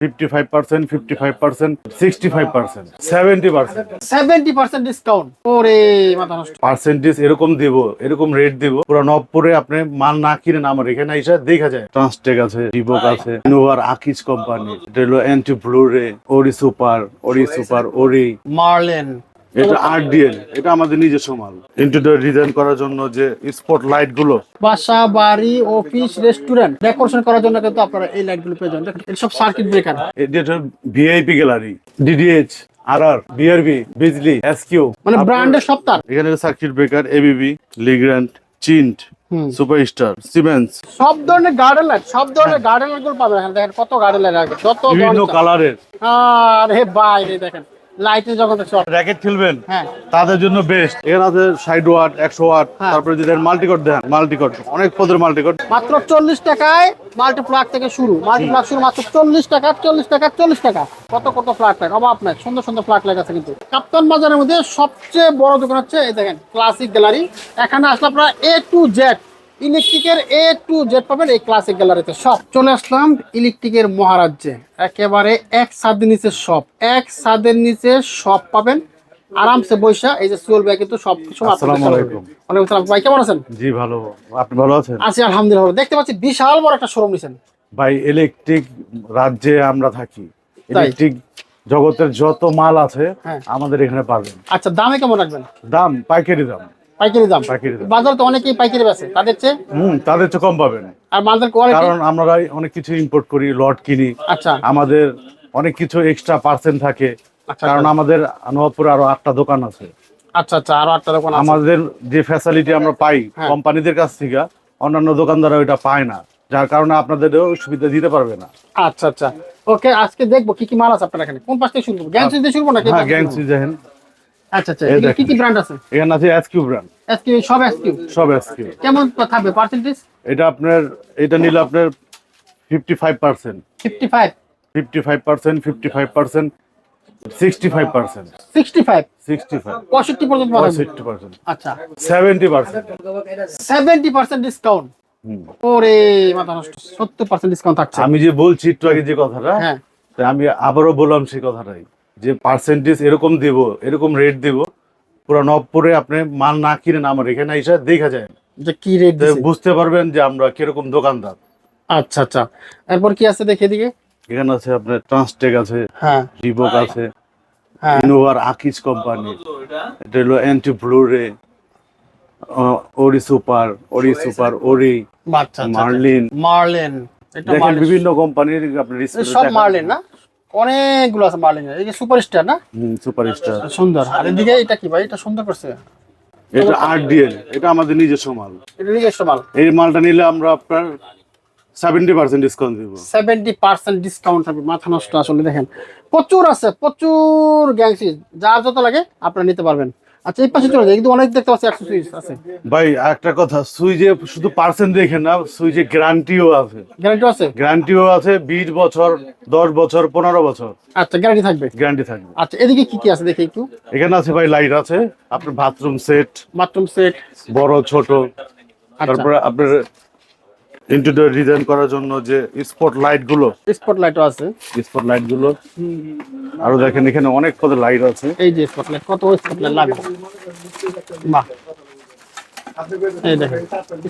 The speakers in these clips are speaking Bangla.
55%, 55%, 65%, 70%। 70% ডিসকাউন্ট। ওরে মাথা নষ্ট। পার্সেন্টেজ এরকম দিব, এরকম রেট দিব, পুরো নবপুরে আপনি মাল না কিনেন আমার এখানে এসে দেখা যায়। ট্রান্সটেক আছে, রিবক আছে, ইনোভার আকিজ কোম্পানি, এটা হলো অ্যান্টি ব্লুরে, ওরি সুপার, ওরি। মার্লেন। এটা আরডিএল, এটা আমাদের নিজস্ব মাল। ইন্টেরিয়র ডিজাইন করার জন্য যে স্পট লাইট গুলো, বাসা, বাড়ি, অফিস, রেস্টুরেন্ট ডেকোরেশন করার জন্য কিন্তু আপনারা এই লাইট গুলো পেয়ে যাবেন। দেখেন এটা সব সার্কিট ব্রেকার। এটা VIP gallery, DDH, RR, BRB, Bijli, SQ, মানে ব্র্যান্ডের সব তার। এখানে circuit breaker, ABB, Legrand, Chint, Superstar, Siemens, সব ধরনের গার্ডেন লাইট, সব ধরনের গার্ডেন লাইট গুলো পাবেন এখানে। দেখেন কত গার্ডেন লাইট আছে, যত বিভিন্ন কালারের। আরে ভাই দেখেন লাইটের জগতে সব। র‍্যাকেট খেলবেন, হ্যাঁ, তাদের জন্য বেস্ট। এখানে আছে 60 ওয়াট, 100 ওয়াট, হ্যাঁ। তারপরে যদি মাল্টিকট দেন, মাল্টিকট অনেক পদের মাল্টিকট। মাত্র 40 টাকায় মাল্টি প্লাগ থেকে শুরু। মাল্টি প্লাগ শুরু মাত্র 40 টাকা, 40 টাকা, 40 টাকা। কত কত প্লাগ লাইট, অভাব নাই। সুন্দর সুন্দর প্লাগ লাইট আছে কিন্তু। কাপ্তান বাজারের মধ্যে সবচেয়ে বড় দোকান হচ্ছে এই দেখেন ক্লাসিক গ্যালারি। এখানে আসলে আপনারা এ টু জেড ইলেকট্রিকের এ টু জেড পাবেন এই ক্লাসিক গ্যালারিতে। সব চলে আসলাম ইলেকট্রিকের মহারাজ্যে। একেবারে এক ছাদের নিচে সব, এক ছাদের নিচে সব পাবেন আরামসে বৈশা। এই যে সুয়েল ভাই কিন্তু সব কিছু। আসসালামু আলাইকুম। ওয়ালাইকুম আসসালাম। ভাই কেমন আছেন? জি ভালো, আপনি ভালো আছেন? আছি আলহামদুলিল্লাহ ভালো। দেখতে পাচ্ছি বিশাল বড় একটা শোরুম নিছেন ভাই। ইলেকট্রিক রাজ্যে আমরা থাকি, ইলেকট্রিক জগতের যত মাল আছে হ্যাঁ। আমাদের এখানে পাবেন। আচ্ছা, দামে কেমন রাখবেন? দাম পাইকারি দাম। পাইকারি দাম। পাইকারি দাম। বাজারে তো অনেকেই পাইকারি বেচে, তাদের চেয়ে তাদের চেয়ে কম পাবেন। আর মালের কোয়ালিটি? কারণ আমরা অনেক কিছু ইম্পোর্ট করি, লট কিনি। আচ্ছা আমাদের অনেক কিছু এক্সট্রা পার্সেন্ট থাকে। আচ্ছা, কারণ আমাদের নবাবপুরে আরো 8টা দোকান আছে। আচ্ছা আচ্ছা, আরো 8টা দোকান আছে। আমাদের যে ফ্যাসিলিটি আমরা পাই হ্যাঁ। কোম্পানিদের কাছ থেকে, অন্যান্য দোকানদাররা ওইটা পায় না, যার কারণে আপনাদেরও সুবিধা দিতে পারবে না। আচ্ছা আচ্ছা, ওকে। আজকে দেখবো কি কি মাল আছে আপনার এখানে। কোন পাশ থেকে শুরু করবো? গ্যাংসি দিয়ে শুরু করবো নাকি? হ্যাঁ, গ্যাংসি দেখেন। আচ্ছা আচ্ছা, এখানে কি কি ব্র্যান্ড আছে? এখানে আছে এসকিউ ব্র্যান্ড, এসকিউ, সব এসকিউ। সব এসকিউ। কেমন থাকবে পার্সেন্টেজ? এটা আপনার, এটা নিলে আপনার 55%, 55, 55%, 55%, 65%, 65, 65, 65 পর্যন্ত পাবেন। 65%, আচ্ছা, 70%। 70% ডিসকাউন্ট। ওরে মাথা নষ্ট, 70% ডিসকাউন্ট থাকছে। আমি যে বলছি একটু আগে যে কথাটা, হ্যাঁ, তা আমি আবারও বললাম সেই কথাটাই, যে পার্সেন্টেজ এরকম দিব, এরকম রেট দিব, পুরো নবপুরে আপনি মাল না কিনেন আমার এখানে এসে দেখা যায়, যে কি রেট দিছে বুঝতে পারবেন যে আমরা কিরকম দোকানদার। আচ্ছা আচ্ছা, এরপর কি আছে দেখে দিকে? এখানে আছে আপনার ট্রান্সটেক আছে, হ্যাঁ রিবক আছে, হ্যাঁ, ইনোভার আকিজ কোম্পানি, এটা হলো অ্যান্টি ব্লুরে, ওরি সুপার, ওরি, আচ্ছা, মার্লিন। মার্লেন। এটা দেখেন মার্লেন, বিভিন্ন কোম্পানির আপনার সব মার্লেন না? অনেকগুলো আছে মার্লেন। এই যে সুপারস্টার না? সুপারস্টার। সুন্দর। আর এদিকে এটা কি ভাই? এটা সুন্দর করছে। এটা আরডিএল, এটা আমাদের নিজস্ব মাল। এটা নিজস্ব মাল। এই মালটা নিলে আমরা আপনার 70% ডিসকাউন্ট দিব। 70% ডিসকাউন্ট থাকবে। মাথা নষ্ট আসলে। দেখেন প্রচুর আছে, প্রচুর গ্যাংসি, যার যত লাগে আপনারা নিতে পারবেন। আচ্ছা, এই পাশে চলে যায়, কিন্তু অনেক দেখতে পাচ্ছি 100 সুইচ আছে। ভাই একটা কথা, সুইচে শুধু পার্সেন্ট দেখেন না, সুইচে গ্যারান্টিও আছে। গ্যারান্টি আছে? গ্যারান্টিও আছে 20 বছর, 10 বছর, 15 বছর আচ্ছা, গ্যারান্টি থাকবে। গ্যারান্টি থাকবে। আচ্ছা, এদিকে কি কি আছে দেখি একটু। এখানে আছে ভাই লাইট আছে, আপনার বাথরুম সেট, বাথরুম সেট, বড় ছোট, তারপরে আপনার ইন্টেরিয়র ডিজাইন করার জন্য যে স্পট লাইট গুলো, স্পটলাইটও আছে। স্পট লাইট গুলো আরো দেখেন, এখানে অনেক পদের লাইট আছে। এই যে স্পটলাইট, কত স্পটলাইট লাগবে, বাহ। এই দেখেন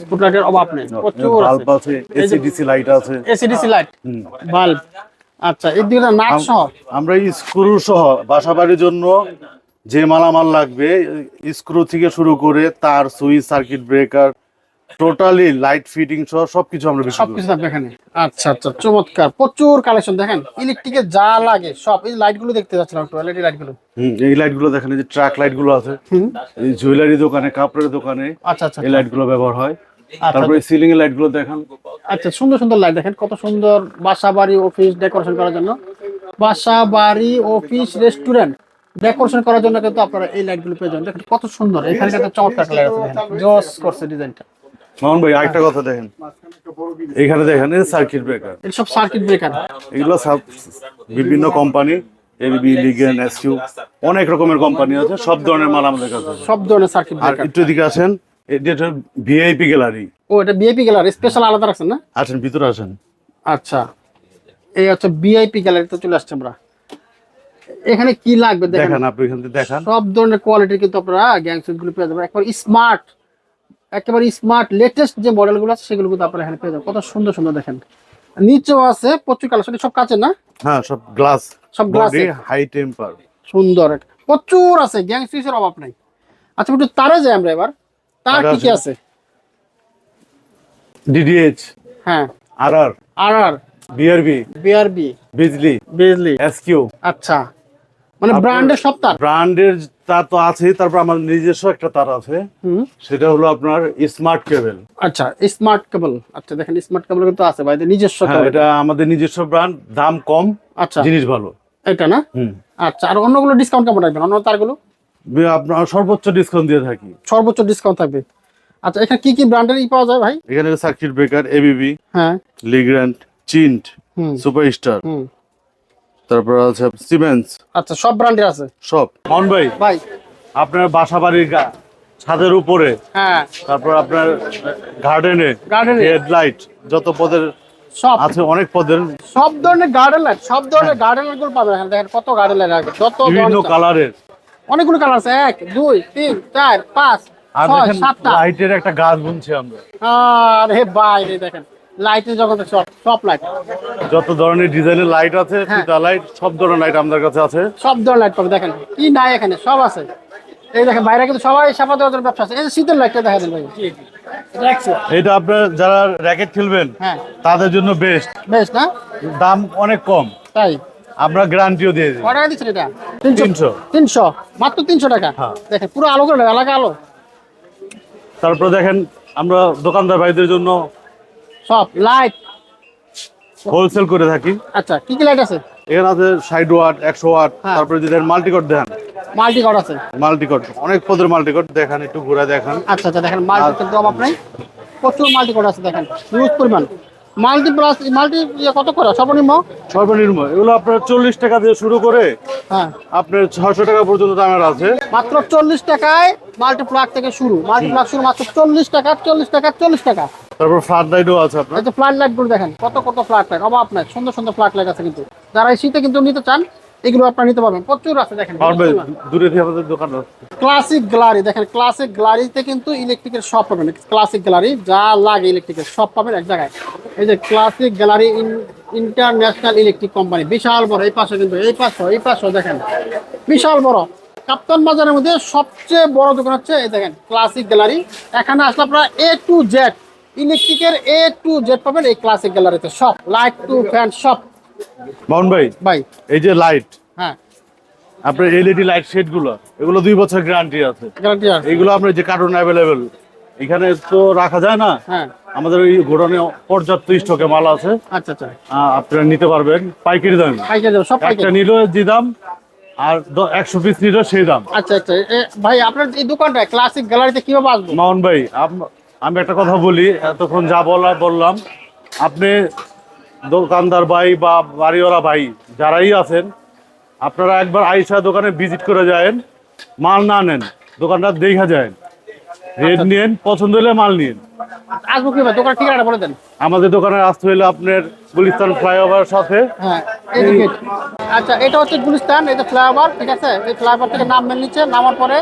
স্পটলাইটের অভাব নেই, প্রচুর বাল্ব আছে। আছে, এসিডিসি লাইট আছে, এসিডিসি লাইট, বাল্ব। আচ্ছা, এই দিকে নাট সহ আমরা স্ক্রু সহ বাসা বাড়ির জন্য যে মালামাল লাগবে, স্ক্রু থেকে শুরু করে তার, switch, circuit breaker, totally light fitting সহ সবকিছু আমরা বিক্রি করি। সবকিছু থাকবে এখানে। আচ্ছা আচ্ছা, চমৎকার, প্রচুর কালেকশন। দেখেন ইলেকট্রিকের যা লাগে সব। এই লাইট গুলো দেখতে যাচ্ছিলাম একটু, এলইডি লাইট গুলো। এই লাইট গুলো দেখেন, এই যে ট্রাক লাইট গুলো আছে, এই জুয়েলারি দোকানে, কাপড়ের দোকানে আচ্ছা আচ্ছা, এই লাইট গুলো ব্যবহার হয়। আচ্ছা। তারপরে সিলিং এর লাইট গুলো দেখেন। আচ্ছা, সুন্দর সুন্দর লাইট দেখেন, কত সুন্দর। বাসা, বাড়ি, অফিস ডেকোরেশন করার জন্য, বাসা, বাড়ি, অফিস, রেস্টুরেন্ট ডেকোরেশন করার জন্য কিন্তু আপনারা এই লাইট গুলো পেয়ে যাবেন। দেখেন কত সুন্দর। এখানে কিন্তু চমৎকার লাইট আছে, দেখেন জস করছে ডিজাইনটা। মামুন ভাই আরেকটা কথা দেখেন, এখানে দেখেন সার্কিট ব্রেকার, এই সব সার্কিট ব্রেকার। এগুলো সব বিভিন্ন কোম্পানি, এবিবি, লিগেন, এসকিউ, অনেক রকমের কোম্পানি আছে, সব ধরনের মাল আমাদের কাছে আছে। সব ধরনের সার্কিট আর ব্রেকার। একটু এদিকে আসেন, এটা ভিআইপি গ্যালারি। ও, এটা বিএপি গ্যালারি স্পেশাল আলাদা রাখছেন না? আসেন ভিতরে আসেন। আচ্ছা, এই হচ্ছে ভিআইপি গ্যালারিতে চলে আসছে আমরা। এখানে কি লাগবে দেখেন, দেখেন আপনি এখান থেকে দেখান। সব ধরনের কোয়ালিটির কিন্তু আপনারা গ্যাং সুইট গুলো পেয়ে যাবেন। একেবারে স্মার্ট, একেবারে স্মার্ট লেটেস্ট যে মডেলগুলো আছে সেগুলো কিন্তু আপনারা এখানে পেয়ে যাবেন। কত সুন্দর সুন্দর দেখেন, নিচেও আছে প্রচুর কালেকশন, সব কাচের না? হ্যাঁ, সব গ্লাস, সব গ্লাস, হাই টেম্পার, সুন্দর প্রচুর আছে, গ্যাং সুইচের অভাব নাই। আচ্ছা একটু তারে যাই আমরা এবার, তার কি কি আছে? ডিডিএইচ, হ্যাঁ, আরআর, আরআর, বিআরবি, বিআরবি, বিজলি, বিজলি, এসকিউ। আচ্ছা মানে ব্র্যান্ডের সব তার? ব্র্যান্ডের তার তো আছেই, তারপর আমার নিজস্ব একটা তার আছে, সেটা হলো আপনার স্মার্ট কেবল। আচ্ছা স্মার্ট কেবল, আচ্ছা দেখেন স্মার্ট কেবল কিন্তু আছে ভাই, নিজস্ব হ্যাঁ, কেবল। এটা আমাদের নিজস্ব ব্র্যান্ড, দাম কম, আচ্ছা জিনিস ভালো। এটা না? আচ্ছা আর অন্যগুলো ডিসকাউন্ট কেমন রাখবেন? অন্য তারগুলো আপনার সর্বোচ্চ ডিসকাউন্ট দিয়ে থাকি। সর্বোচ্চ ডিসকাউন্ট থাকবে। আচ্ছা এখানে কি কি ব্র্যান্ডের পাওয়া যায় ভাই? এখানে সার্কিট ব্রেকার, এবিবি, হ্যাঁ, লিগ্র্যান্ড, চিন্ট, হুম, সুপারস্টার, হুম, তারপর আছে সিমেন্স, আচ্ছা সব ব্র্যান্ডের আছে সব। মাউন্ট ভাই, ভাই। আপনার বাসা বাড়ির ছাদের উপরে, হ্যাঁ, তারপর আপনার গার্ডেনে, গার্ডেনে হেডলাইট, যত পদের সব আছে, অনেক পদের, সব ধরনের গার্ডেন লাইট, সব ধরনের গার্ডেন লাইট গুলো পাবেন এখানে। দেখেন কত গার্ডেন লাইট আছে, যত বিভিন্ন ধরনের, কালারের। অনেকগুলো কালার আছে, 1 2 3 4 5 আর 6 দেখেন 7টা। লাইটের একটা গাছ বুনছি আমরা। আরে ভাই এই দেখেন লাইটের জগতে সব লাইট, যত ধরনের ডিজাইনের লাইট আছে, হ্যাঁ। ফিতা লাইট, সব ধরনের লাইট আমাদের কাছে আছে। সব ধরনের লাইট পাবেন। দেখেন কি নাই এখানে, সব আছে। এই দেখেন বাইরে কিন্তু সবাই সাফা দেওয়ার ব্যবসা আছে। এই যে শীতের লাইটটা দেখা দেন ভাই, এটা আপনার যারা র্যাকেট খেলবেন হ্যাঁ তাদের জন্য বেস্ট, বেশ না? দাম অনেক কম, তাই আমরা গ্যারান্টিও দিয়ে দিই। কয় টাকা দিচ্ছেন এটা? 300 300 মাত্র 300 টাকা। হ্যাঁ। দেখেন পুরো আলো করে এলাকা আলো। তারপর দেখেন আমরা দোকানদার ভাইদের জন্য সব লাইট হোলসেল করে থাকি। আচ্ছা কি কি লাইট আছে? এখানে আছে 60 ওয়াট, 100 ওয়াট, হ্যাঁ। তারপরে যদি মাল্টিকট দেন, মাল্টি কট আছে। মাল্টিকট অনেক পদের মাল্টিকট দেখান, একটু ঘুরে দেখান। আচ্ছা আচ্ছা দেখেন মাল্টি কিন্তু অভাব নাই, প্রচুর মাল্টি কট আছে। দেখেন হিউজ পরিমাণ মাল্টি প্লাস মাল্টি কত করে সর্বনিম্ন? সর্বনিম্ন এগুলো আপনার 40 টাকা দিয়ে শুরু করে হ্যাঁ আপনার 600 টাকা পর্যন্ত দামের আছে। মাত্র 40 টাকায় মাল্টি প্লাগ থেকে শুরু, মাল্টি প্লাগ শুরু মাত্র 40 টাকা, 40 টাকা, 40 টাকা। তারপর ফ্লাড লাইটও আছে আপনার। এই যে ফ্ল্যাট লাইট গুলো দেখেন, কত কত ফ্ল্যাট লাইট, অভাব নাই, সুন্দর সুন্দর ফ্ল্যাট লাইট আছে। কিন্তু যারা এই শীতে কিন্তু নিতে চান এগুলো আপনারা নিতে পারবেন, প্রচুর আছে। দেখেন দূরে থেকে আমাদের দোকান আছে। ক্লাসিক গ্যালারি, দেখেন ক্লাসিক গ্যালারিতে কিন্তু ইলেকট্রিকের সব পাবেন। ক্লাসিক গ্যালারি যা লাগে ইলেকট্রিকের সব পাবেন এক জায়গায়। এই যে classic gallery international electric company, বিশাল বড়। এই পাশে কিন্তু এই পাশে দেখেন বিশাল বড়। কাপ্তান বাজারের মধ্যে সবচেয়ে বড় দোকান হচ্ছে এই দেখেন ক্লাসিক গ্যালারি। এখানে আসলে আপনারা A to Z ইলেকট্রিকের A to Z পাবেন এই ক্লাসিক গ্যালারিতে। সব লাইট টু ফ্যান সব। মাউন্ট ভাই, ভাই এই যে লাইট, হ্যাঁ আপনার এলইডি লাইট সেট গুলো, এগুলো 2 বছর গ্যারান্টি আছে। গ্যারান্টি আছে। এগুলো আপনার যে কার্টুন অ্যাভেলেবেল এখানে তো রাখা যায় না, হ্যাঁ আমাদের ওই গোডাউনে পর্যাপ্ত স্টকে মাল আছে। আচ্ছা আচ্ছা আপনারা নিতে পারবেন পাইকারি দামে। পাইকারি দেবো, সব একটা পাইকারি। নিলেও যে দাম, আর 100 পিস নিলেও সেই দাম। আচ্ছা আচ্ছা ভাই আপনার এই দোকানটা ক্লাসিক গ্যালারিতে কিভাবে আসবো? মাউন্ট ভাই, আমি একটা কথা বলি, এতক্ষণ যা বললাম, আপনি দোকানদার ভাই বা বাড়িওয়ালা ভাই যারাই আছেন, আপনারা একবার আইসা দোকানে ভিজিট করে যায়েন, মাল না নেন, দোকানটা দেখা যায়, রেট নিয়েন, পছন্দ হলে মাল নিন। আসবো কি ভাই, দোকানের ঠিকানাটা বলে দেন। আমাদের দোকানে আসতে হলে আপনার গুলিস্তান ফ্লাইওভার সাথে। হ্যাঁ এই যে গেট। আচ্ছা এটা হচ্ছে গুলিস্তান, এই যে ফ্লাইওভার, ঠিক আছে? এই ফ্লাইওভার থেকে নামবেন নিচে, নামার পরে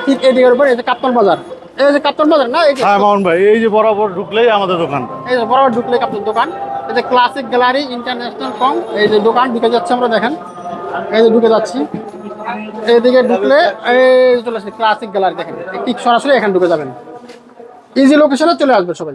ঠিক এদিকের উপর এই যে কাপ্তান বাজার, এই যে কাপ্তান বাজার না, এই যে হ্যাঁ মাউন্ট ভাই, এই যে বরাবর ঢুকলেই আমাদের দোকান। এই যে বরাবর ঢুকলে কাপ্তান দোকান। এই যে ক্লাসিক গ্যালারি ইন্টারন্যাশনাল কম, এই যে দোকান ঢুকে যাচ্ছে আমরা। দেখেন এই যে ঢুকে যাচ্ছি, এইদিকে ঢুকলে এই চলে আসছে ক্লাসিক গ্যালারি। দেখেন ঠিক সরাসরি এখানে ঢুকে যাবেন, ইজি লোকেশনে চলে আসবে সবাই।